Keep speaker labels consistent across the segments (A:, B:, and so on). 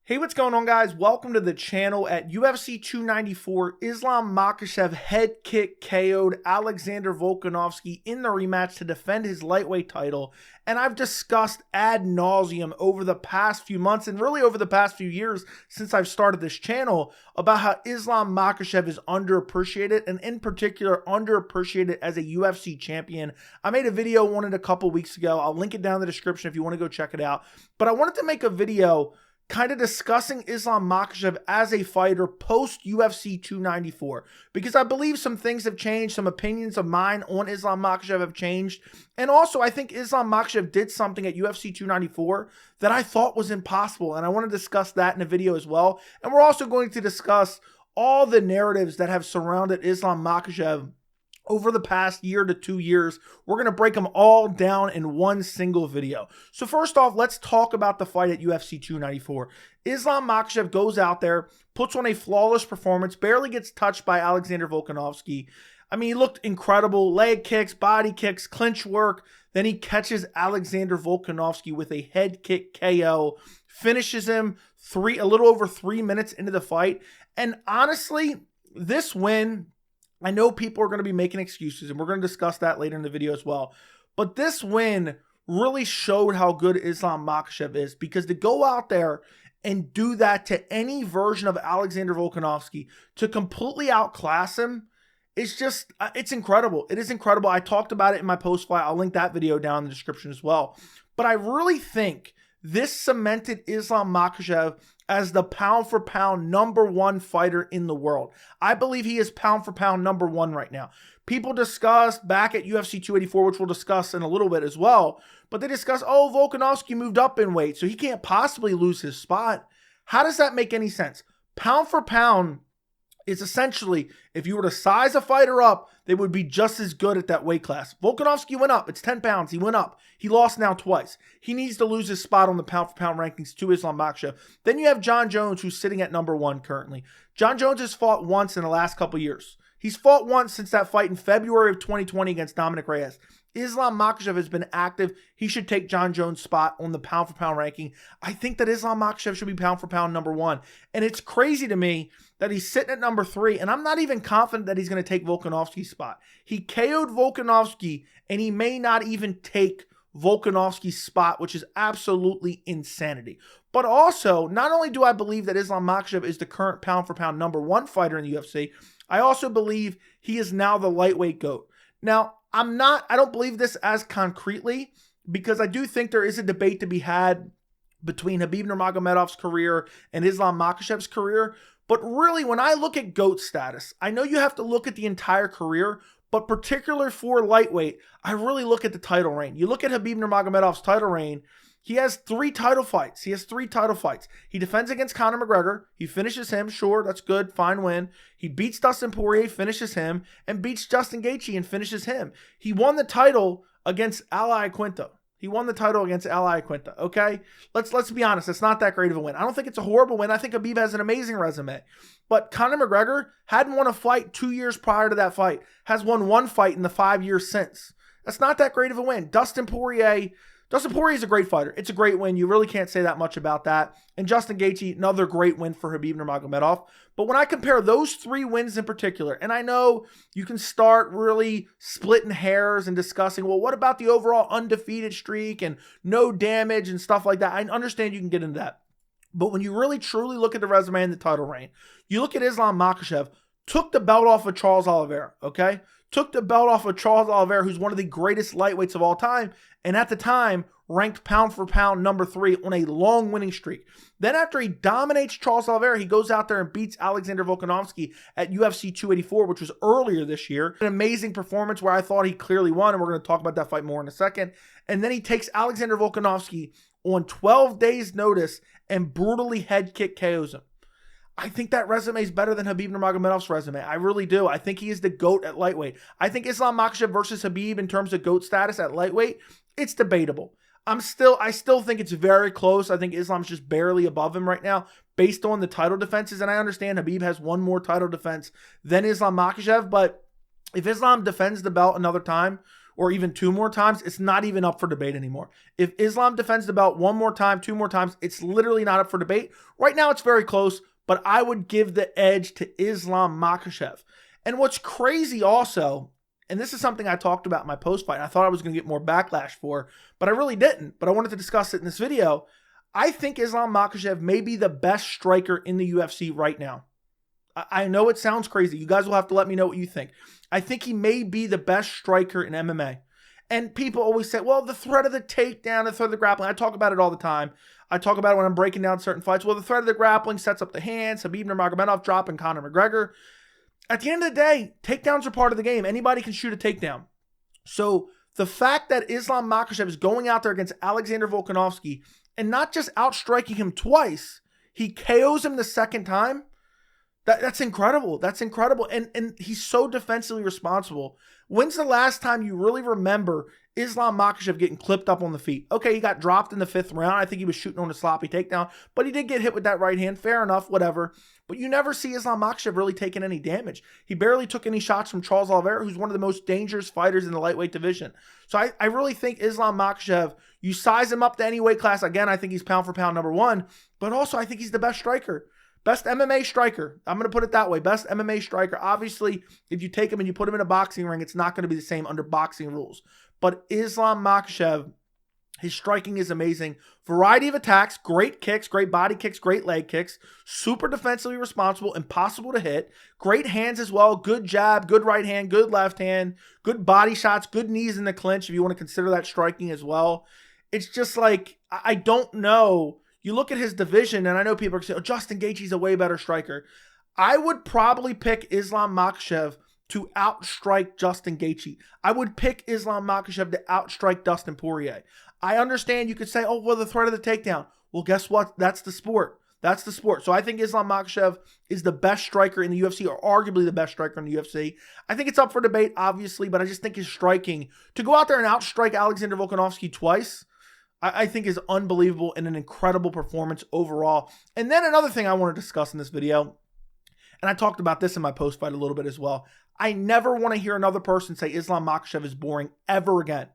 A: Hey, what's going on, guys? Welcome to the channel. At UFC 294, Islam Makhachev head kick KO'd Alexander Volkanovski in the rematch to defend his lightweight title. And I've discussed ad nauseum over the past few months and really over the past few years since I've started this channel about how Islam Makhachev is underappreciated, and in particular underappreciated as a UFC champion. I made a video on it a couple weeks ago. I'll link it down in the description if you want to go check it out. But I wanted to make a video kind of discussing Islam Makhachev as a fighter post UFC 294, because I believe some things have changed, some opinions of mine on Islam Makhachev have changed, and also I think Islam Makhachev did something at UFC 294 that I thought was impossible, and I want to discuss that in a video as well. And we're also going to discuss all the narratives that have surrounded Islam Makhachev over the past year to 2 years. We're going to break them all down in one single video. So first off, let's talk about the fight at UFC 294. Islam Makhachev goes out there, puts on a flawless performance, barely gets touched by Alexander Volkanovski. I mean, he looked incredible. Leg kicks, body kicks, clinch work. Then he catches Alexander Volkanovski with a head kick KO, finishes him a little over 3 minutes into the fight. And honestly, this win, I know people are going to be making excuses, and we're going to discuss that later in the video as well. But this win really showed how good Islam Makhachev is, because to go out there and do that to any version of Alexander Volkanovski, to completely outclass him, it's just, it's incredible. It is incredible. I talked about it in my post fight. I'll link that video down in the description as well. But I really think this cemented Islam Makhachev as the pound-for-pound #1 fighter in the world. I believe he is pound-for-pound #1 right now. People discussed back at UFC 284, which we'll discuss in a little bit as well, but they discussed, oh, Volkanovski moved up in weight, so he can't possibly lose his spot. How does that make any sense? Pound-for-pound is essentially, if you were to size a fighter up, they would be just as good at that weight class. Volkanovski went up. It's 10 pounds. He went up. He lost now twice. He needs to lose his spot on the pound-for-pound rankings to Islam Makhachev. Then you have Jon Jones, who's sitting at #1 currently. Jon Jones has fought once in the last couple years. He's fought once since that fight in February of 2020 against Dominic Reyes. Islam Makhachev has been active. He should take Jon Jones' spot on the pound-for-pound ranking. I think that Islam Makhachev should be pound-for-pound #1. And it's crazy to me that he's sitting at #3, and I'm not even confident that he's going to take Volkanovski's spot. He KO'd Volkanovski, and he may not even take Volkanovski's spot, which is absolutely insanity. But also, not only do I believe that Islam Makhachev is the current pound-for-pound #1 fighter in the UFC, I also believe he is now the lightweight GOAT. Now, I don't believe this as concretely, because I do think there is a debate to be had between Khabib Nurmagomedov's career and Islam Makhachev's career. But really, when I look at GOAT status, I know you have to look at the entire career, but particularly for lightweight, I really look at the title reign. You look at Khabib Nurmagomedov's title reign, he has 3 title fights. He defends against Conor McGregor. He finishes him. Sure, that's good. Fine win. He beats Dustin Poirier, finishes him, and beats Justin Gaethje and finishes him. He won the title against Ali Quinto. Okay? Let's be honest. It's not that great of a win. I don't think it's a horrible win. I think Khabib has an amazing resume. But Conor McGregor hadn't won a fight 2 years prior to that fight. Has won 1 fight in the 5 years since. That's not that great of a win. Dustin Poirier is a great fighter. It's a great win. You really can't say that much about that. And Justin Gaethje, another great win for Khabib Nurmagomedov. But when I compare those 3 wins in particular, and I know you can start really splitting hairs and discussing, well, what about the overall undefeated streak and no damage and stuff like that? I understand you can get into that. But when you really truly look at the resume and the title reign, you look at Islam Makhachev, took the belt off of Charles Oliveira, okay? Took the belt off of Charles Oliveira, who's one of the greatest lightweights of all time, and at the time, ranked pound-for-pound #3 on a long winning streak. Then after he dominates Charles Oliveira, he goes out there and beats Alexander Volkanovski at UFC 284, which was earlier this year. An amazing performance where I thought he clearly won, and we're going to talk about that fight more in a second. And then he takes Alexander Volkanovski on 12 days' notice and brutally head kick KOs him. I think that resume is better than Khabib Nurmagomedov's resume. I really do. I think he is the GOAT at lightweight. I think Islam Makhachev versus Khabib in terms of GOAT status at lightweight, it's debatable. I still think it's very close. I think Islam's just barely above him right now based on the title defenses. And I understand Khabib has 1 more title defense than Islam Makhachev. But if Islam defends the belt another time, or even 2 more times, it's not even up for debate anymore. If Islam defends the belt 1 more time, 2 more times, it's literally not up for debate. Right now, it's very close, but I would give the edge to Islam Makhachev. And what's crazy also, and this is something I talked about in my post-fight, and I thought I was going to get more backlash for, but I really didn't. But I wanted to discuss it in this video. I think Islam Makhachev may be the best striker in the UFC right now. I know it sounds crazy. You guys will have to let me know what you think. I think he may be the best striker in MMA. And people always say, well, the threat of the takedown, the threat of the grappling. I talk about it all the time. I talk about it when I'm breaking down certain fights. Well, the threat of the grappling sets up the hands. Habib Nurmagomedov dropping Conor McGregor. At the end of the day, takedowns are part of the game. Anybody can shoot a takedown. So the fact that Islam Makhachev is going out there against Alexander Volkanovski and not just outstriking him twice, he KOs him the second time. That's incredible. That's incredible. And he's so defensively responsible. When's the last time you really remember Islam Makhachev getting clipped up on the feet? Okay, he got dropped in the 5th round. I think he was shooting on a sloppy takedown, but he did get hit with that right hand. Fair enough, whatever. But you never see Islam Makhachev really taking any damage. He barely took any shots from Charles Oliveira, who's one of the most dangerous fighters in the lightweight division. So I really think Islam Makhachev, you size him up to any weight class. Again, I think he's pound for pound number 1, but also I think he's the best striker. Best MMA striker. I'm going to put it that way. Best MMA striker. Obviously, if you take him and you put him in a boxing ring, it's not going to be the same under boxing rules. But Islam Makhachev, his striking is amazing. Variety of attacks, great kicks, great body kicks, great leg kicks. Super defensively responsible, impossible to hit. Great hands as well. Good jab, good right hand, good left hand. Good body shots, good knees in the clinch if you want to consider that striking as well. It's just like, I don't know. You look at his division, and I know people are saying, oh, Justin Gaethje's a way better striker. I would probably pick Islam Makhachev to outstrike Justin Gaethje. I would pick Islam Makhachev to outstrike Dustin Poirier. I understand you could say, oh, well, the threat of the takedown. Well, guess what? That's the sport. That's the sport. So I think Islam Makhachev is the best striker in the UFC, or arguably the best striker in the UFC. I think it's up for debate, obviously, but I just think his striking, to go out there and outstrike Alexander Volkanovski twice, I think is unbelievable and an incredible performance overall. And then another thing I want to discuss in this video, and I talked about this in my post-fight a little bit as well. I never want to hear another person say Islam Makhachev is boring ever again.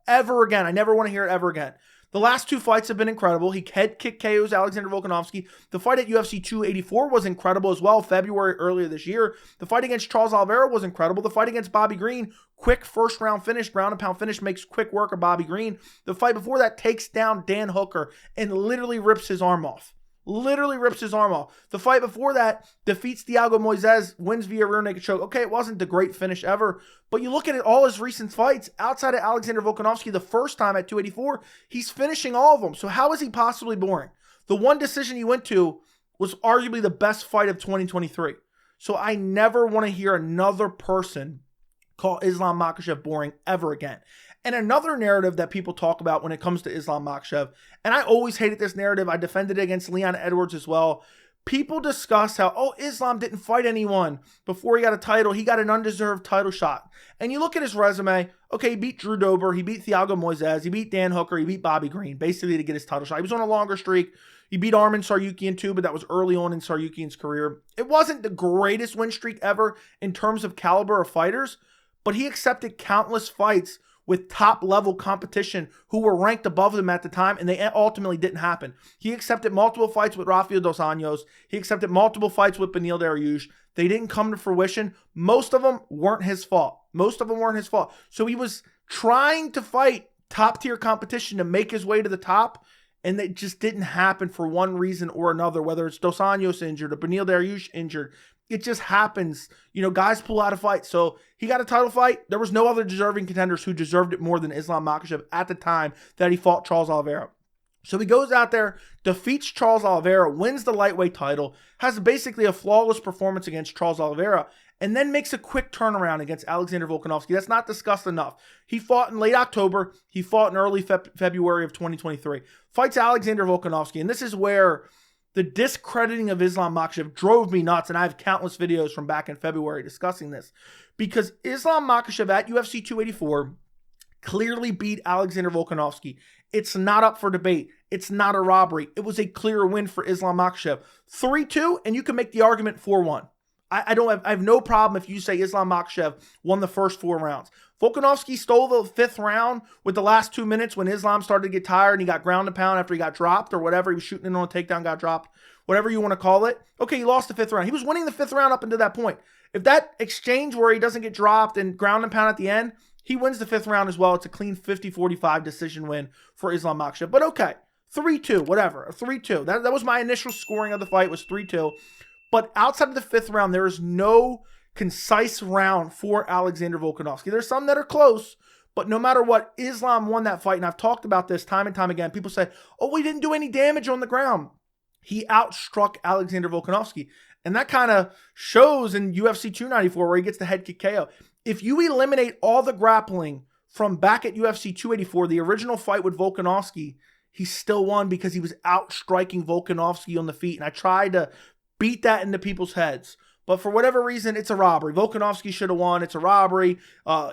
A: Ever again. I never want to hear it ever again. The last 2 fights have been incredible. He head kick KOs Alexander Volkanovski. The fight at UFC 284 was incredible as well, February earlier this year. The fight against Charles Oliveira was incredible. The fight against Bobby Green, quick first round finish, ground and pound finish, makes quick work of Bobby Green. The fight before that takes down Dan Hooker and literally rips his arm off. Literally rips his arm off. The fight before that defeats Thiago Moises, wins via rear naked choke. Okay, it wasn't the great finish ever, but you look at it, all his recent fights, outside of Alexander Volkanovski, the first time at 284, he's finishing all of them. So how is he possibly boring? The one decision he went to was arguably the best fight of 2023. So I never want to hear another person call Islam Makhachev boring ever again. And another narrative that people talk about when it comes to Islam Makhachev, and I always hated this narrative, I defended it against Leon Edwards as well. People discuss how, oh, Islam didn't fight anyone before he got a title. He got an undeserved title shot. And you look at his resume, okay, he beat Drew Dober, he beat Thiago Moises, he beat Dan Hooker, he beat Bobby Green, basically to get his title shot. He was on a longer streak. He beat Arman Tsarukyan too, but that was early on in Tsarukyan's career. It wasn't the greatest win streak ever in terms of caliber of fighters, but he accepted countless fights with top-level competition who were ranked above him at the time, and they ultimately didn't happen. He accepted multiple fights with Rafael Dos Anjos. He accepted multiple fights with Beneil Dariush. They didn't come to fruition. Most of them weren't his fault. Most of them weren't his fault. So he was trying to fight top-tier competition to make his way to the top, and it just didn't happen for one reason or another, whether it's Dos Anjos injured or Beneil Dariush injured. It just happens. You know, guys pull out a fight. So he got a title fight. There was no other deserving contenders who deserved it more than Islam Makhachev at the time that he fought Charles Oliveira. So he goes out there, defeats Charles Oliveira, wins the lightweight title, has basically a flawless performance against Charles Oliveira, and then makes a quick turnaround against Alexander Volkanovski. That's not discussed enough. He fought in late October. He fought in early February of 2023. Fights Alexander Volkanovski, and this is where the discrediting of Islam Makhachev drove me nuts, and I have countless videos from back in February discussing this. Because Islam Makhachev at UFC 284 clearly beat Alexander Volkanovski. It's not up for debate. It's not a robbery. It was a clear win for Islam Makhachev. 3-2, and you can make the argument 4-1. I have no problem if you say Islam Makhachev won the first 4 rounds. Volkanovski stole the 5th round with the last 2 minutes when Islam started to get tired and he got ground and pound after he got dropped or whatever. He was shooting in on a takedown, got dropped, whatever you want to call it. Okay, he lost the 5th round. He was winning the 5th round up until that point. If that exchange where he doesn't get dropped and ground and pound at the end, he wins the 5th round as well. It's a clean 50-45 decision win for Islam Makhachev. But okay, 3-2, whatever, 3-2. That was my initial scoring of the fight, was 3-2. But outside of the 5th round, there is no concise round for Alexander Volkanovski. There's some that are close, but no matter what, Islam won that fight. And I've talked about this time and time again. People say, oh, we didn't do any damage on the ground. He outstruck Alexander Volkanovski. And that kind of shows in UFC 294 where he gets the head kick KO. If you eliminate all the grappling from back at UFC 284, the original fight with Volkanovski, he still won because he was outstriking Volkanovski on the feet. And I tried to beat that into people's heads. But for whatever reason, it's a robbery. Volkanovski should have won. It's a robbery.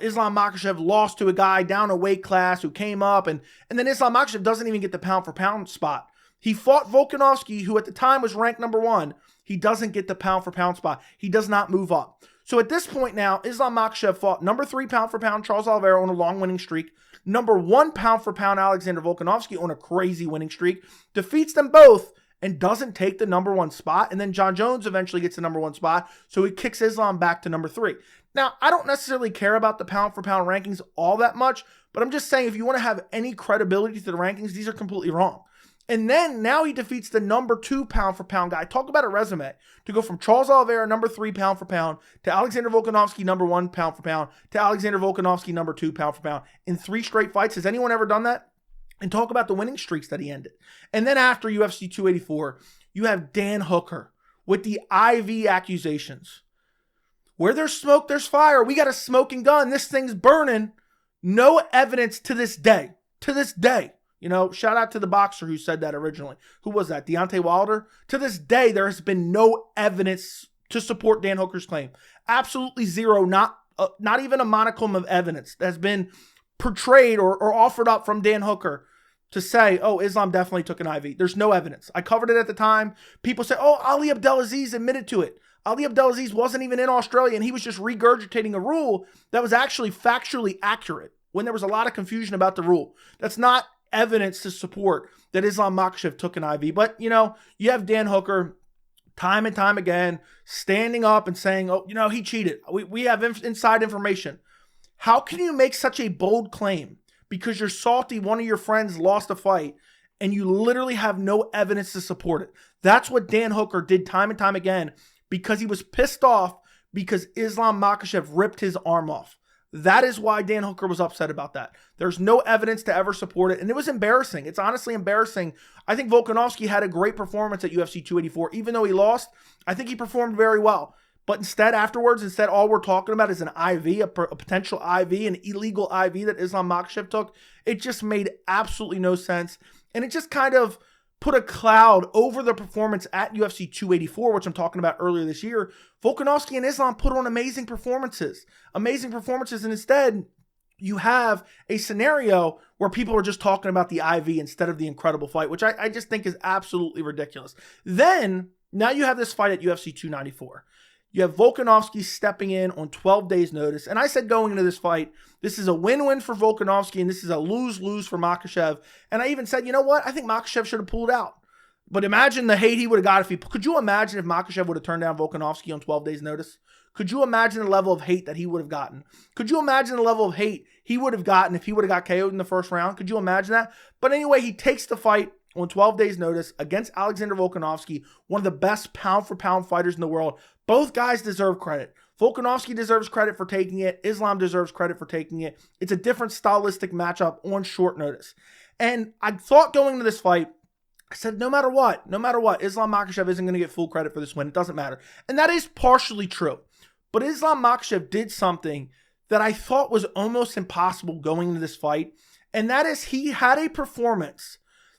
A: Islam Makhachev lost to a guy down a weight class who came up. And then Islam Makhachev doesn't even get the pound-for-pound spot. He fought Volkanovski, who at the time was ranked number 1. He doesn't get the pound-for-pound spot. He does not move up. So at this point now, Islam Makhachev fought number 3 pound-for-pound Charles Oliveira on a long winning streak. Number 1 pound-for-pound Alexander Volkanovski on a crazy winning streak. Defeats them both and doesn't take the number 1 spot. And then John Jones eventually gets the number 1 spot. So he kicks Islam back to number 3. Now, I don't necessarily care about the pound-for-pound rankings all that much. But I'm just saying, if you want to have any credibility to the rankings, these are completely wrong. And then now he defeats the number 2 pound-for-pound guy. Talk about a resume. To go from Charles Oliveira, number 3 pound-for-pound, to Alexander Volkanovski, number 1 pound-for-pound, to Alexander Volkanovski, number 2 pound-for-pound in 3 straight fights. Has anyone ever done that? And talk about the winning streaks that he ended. And then after UFC 284, you have Dan Hooker with the IV accusations. Where there's smoke, there's fire. We got a smoking gun. This thing's burning. No evidence to this day. To this day. You know, shout out to the boxer who said that originally. Who was that? Deontay Wilder? To this day, there has been no evidence to support Dan Hooker's claim. Absolutely zero. Not even a monicum of evidence that has been portrayed or offered up from Dan Hooker to say, oh, Islam definitely took an IV. There's no evidence. I covered it at the time. People say, oh, Ali Abdelaziz admitted to it. Ali Abdelaziz wasn't even in Australia, and he was just regurgitating a rule that was actually factually accurate when there was a lot of confusion about the rule. That's not evidence to support that Islam Makhachev took an IV. But, you know, you have Dan Hooker time and time again standing up and saying, oh, you know, he cheated. We have inside information. How can you make such a bold claim because you're salty one of your friends lost a fight and you literally have no evidence to support it? That's what Dan Hooker did time and time again because he was pissed off because Islam Makhachev ripped his arm off. That is why Dan Hooker was upset about that. There's no evidence to ever support it, and it was embarrassing. It's honestly embarrassing. I think Volkanovski had a great performance at UFC 284. Even though he lost, I think he performed very well. But instead, afterwards, all we're talking about is an IV, a potential IV, an illegal IV that Islam Makhachev took. It just made absolutely no sense. And it just kind of put a cloud over the performance at UFC 284, which I'm talking about earlier this year. Volkanovski and Islam put on amazing performances. And instead, you have a scenario where people are just talking about the IV instead of the incredible fight, which I just think is absolutely ridiculous. Then, now you have this fight at UFC 294. You have Volkanovski stepping in on 12 days' notice. And I said going into this fight, this is a win-win for Volkanovski and this is a lose-lose for Makhachev. And I even said, you know what? I think Makhachev should have pulled out. But imagine the hate he would have got if he... Could you imagine if Makhachev would have turned down Volkanovski on 12 days' notice? Could you imagine the level of hate that he would have gotten? Could you imagine the level of hate he would have gotten if he would have got KO'd in the first round? Could you imagine that? But anyway, he takes the fight on 12 days' notice against Alexander Volkanovski, one of the best pound-for-pound fighters in the world. Both guys deserve credit. Volkanovski deserves credit for taking it. Islam deserves credit for taking it. It's a different stylistic matchup on short notice. And I thought going into this fight, I said, no matter what, Islam Makhachev isn't going to get full credit for this win. It doesn't matter. And that is partially true. But Islam Makhachev did something that I thought was almost impossible going into this fight. And that is he had a performance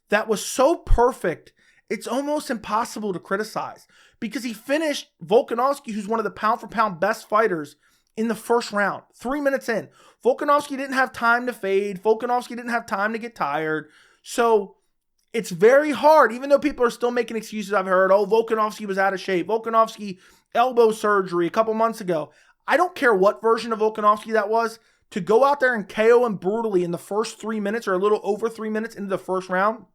A: that was so perfect, it's almost impossible to criticize. Because he finished Volkanovski, who's one of the pound-for-pound best fighters, in the first round, 3 minutes in. Volkanovski didn't have time to fade. Volkanovski didn't have time to get tired. So It's very hard, even though people are still making excuses. I've heard, oh, Volkanovski was out of shape. Volkanovski, elbow surgery a couple months ago. I don't care what version of Volkanovski that was. To go out there and KO him brutally in the first 3 minutes or a little over 3 minutes into the first round,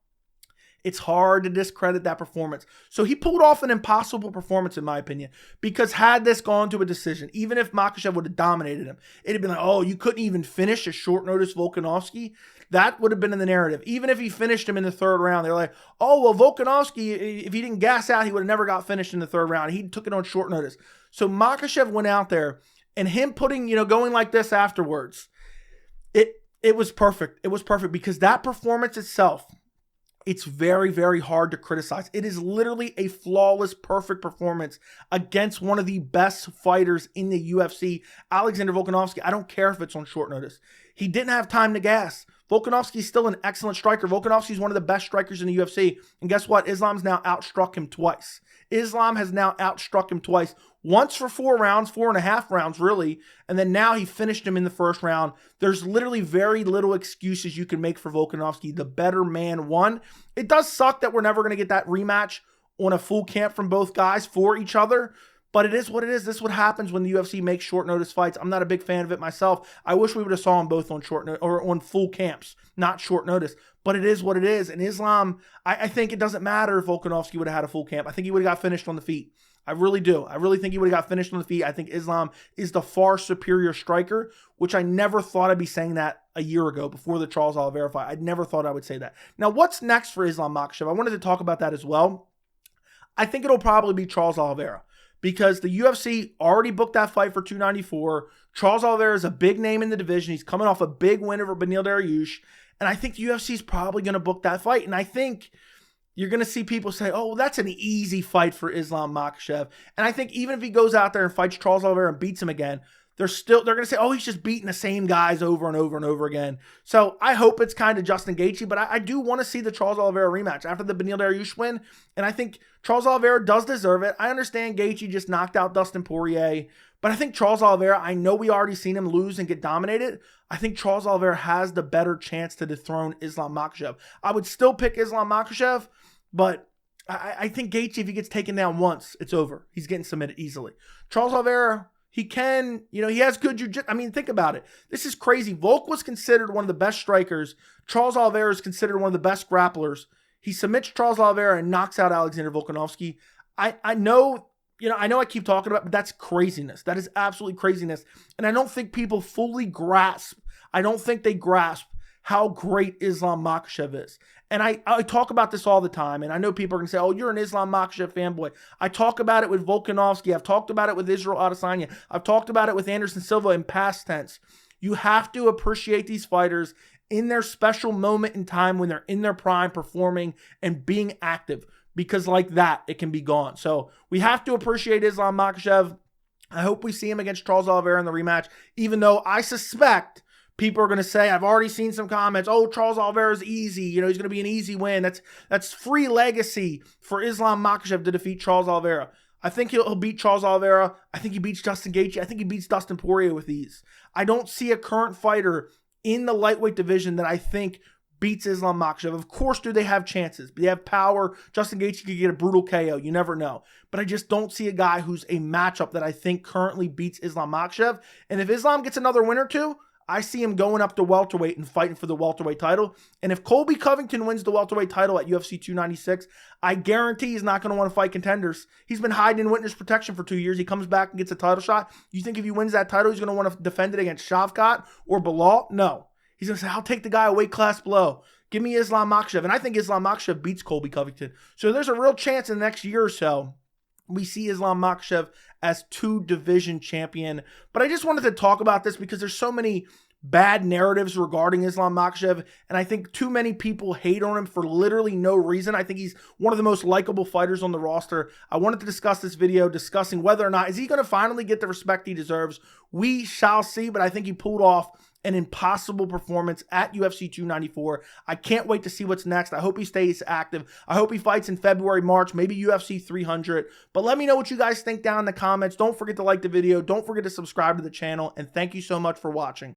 A: it's hard to discredit that performance. So he pulled off an impossible performance, in my opinion, because had this gone to a decision, even if Makhachev would have dominated him, it'd have been like, oh, you couldn't even finish a short notice Volkanovski. That would have been in the narrative. Even if he finished him in the third round, they're like, oh, well, Volkanovski, if he didn't gas out, he would have never got finished in the third round. He took it on short notice. So Makhachev went out there, and him putting, going like this afterwards, it was perfect. It was perfect because that performance itself, it's very, very hard to criticize. It is literally a flawless, perfect performance against one of the best fighters in the UFC, Alexander Volkanovski. I don't care if it's on short notice. He didn't have time to gas. Volkanovski's still an excellent striker. Volkanovski's one of the best strikers in the UFC. And guess what? Islam's now outstruck him twice. Islam has now outstruck him twice. Once for 4 rounds, 4.5 rounds, really. And then now he finished him in the first round. There's literally very little excuses you can make for Volkanovski. The better man won. It does suck that we're never going to get that rematch on a full camp from both guys for each other. But it is what it is. This is what happens when the UFC makes short notice fights. I'm not a big fan of it myself. I wish we would have saw them both on short notice or on full camps, not short notice. But it is what it is. And Islam, I think it doesn't matter if Volkanovski would have had a full camp. I think he would have got finished on the feet. I really do. I really think he would have got finished on the feet. I think Islam is the far superior striker, which I never thought I'd be saying that a year ago before the Charles Oliveira fight. I never thought I would say that. Now, what's next for Islam Makhachev? I wanted to talk about that as well. I think it'll probably be Charles Oliveira, because the UFC already booked that fight for 294. Charles Oliveira is a big name in the division. He's coming off a big win over Beneil Dariush. And I think the UFC is probably going to book that fight. And I think you're going to see people say, oh, well, that's an easy fight for Islam Makhachev. And I think even if he goes out there and fights Charles Oliveira and beats him again, they're going to say, oh, he's just beating the same guys over and over and over again. So I hope it's kind of Justin Gaethje, but I do want to see the Charles Oliveira rematch after the Beneil Dariush win. And I think Charles Oliveira does deserve it. I understand Gaethje just knocked out Dustin Poirier, but I think Charles Oliveira, I know we already seen him lose and get dominated. I think Charles Oliveira has the better chance to dethrone Islam Makhachev. I would still pick Islam Makhachev, but I think Gaethje, if he gets taken down once, it's over. He's getting submitted easily. Charles Oliveira, he can, he has good jiu-jitsu. I mean, think about it. This is crazy. Volk was considered one of the best strikers. Charles Oliveira is considered one of the best grapplers. He submits Charles Oliveira and knocks out Alexander Volkanovski. I know I keep talking about it, but that's craziness. That is absolutely craziness. And I don't think people fully grasp. I don't think they grasp how great Islam Makhachev is. And I talk about this all the time, and I know people are going to say, oh, you're an Islam Makhachev fanboy. I talk about it with Volkanovski. I've talked about it with Israel Adesanya. I've talked about it with Anderson Silva in past tense. You have to appreciate these fighters in their special moment in time when they're in their prime, performing and being active, because like that, it can be gone. So we have to appreciate Islam Makhachev. I hope we see him against Charles Oliveira in the rematch, even though I suspect people are going to say, I've already seen some comments, oh, Charles Oliveira is easy. He's going to be an easy win. That's free legacy for Islam Makhachev to defeat Charles Oliveira. I think he'll beat Charles Oliveira. I think he beats Justin Gaethje. I think he beats Dustin Poirier with ease. I don't see a current fighter in the lightweight division that I think beats Islam Makhachev. Of course, do they have chances? They have power. Justin Gaethje could get a brutal KO. You never know. But I just don't see a guy who's a matchup that I think currently beats Islam Makhachev. And if Islam gets another win or two, I see him going up to welterweight and fighting for the welterweight title. And if Colby Covington wins the welterweight title at UFC 296, I guarantee he's not going to want to fight contenders. He's been hiding in witness protection for 2 years. He comes back and gets a title shot. You think if he wins that title, he's going to want to defend it against Shavkat or Bilal? No. He's going to say, I'll take the guy a weight class below. Give me Islam Makhachev. And I think Islam Makhachev beats Colby Covington. So there's a real chance in the next year or so we see Islam Makhachev as 2-division champion. But I just wanted to talk about this because there's so many bad narratives regarding Islam Makhachev, and I think too many people hate on him for literally no reason. I think he's one of the most likable fighters on the roster. I wanted to discuss this video discussing whether or not, is he going to finally get the respect he deserves? We shall see, but I think he pulled off an impossible performance at UFC 294. I can't wait to see what's next. I hope he stays active. I hope he fights in February, March, maybe UFC 300. But let me know what you guys think down in the comments. Don't forget to like the video. Don't forget to subscribe to the channel. And thank you so much for watching.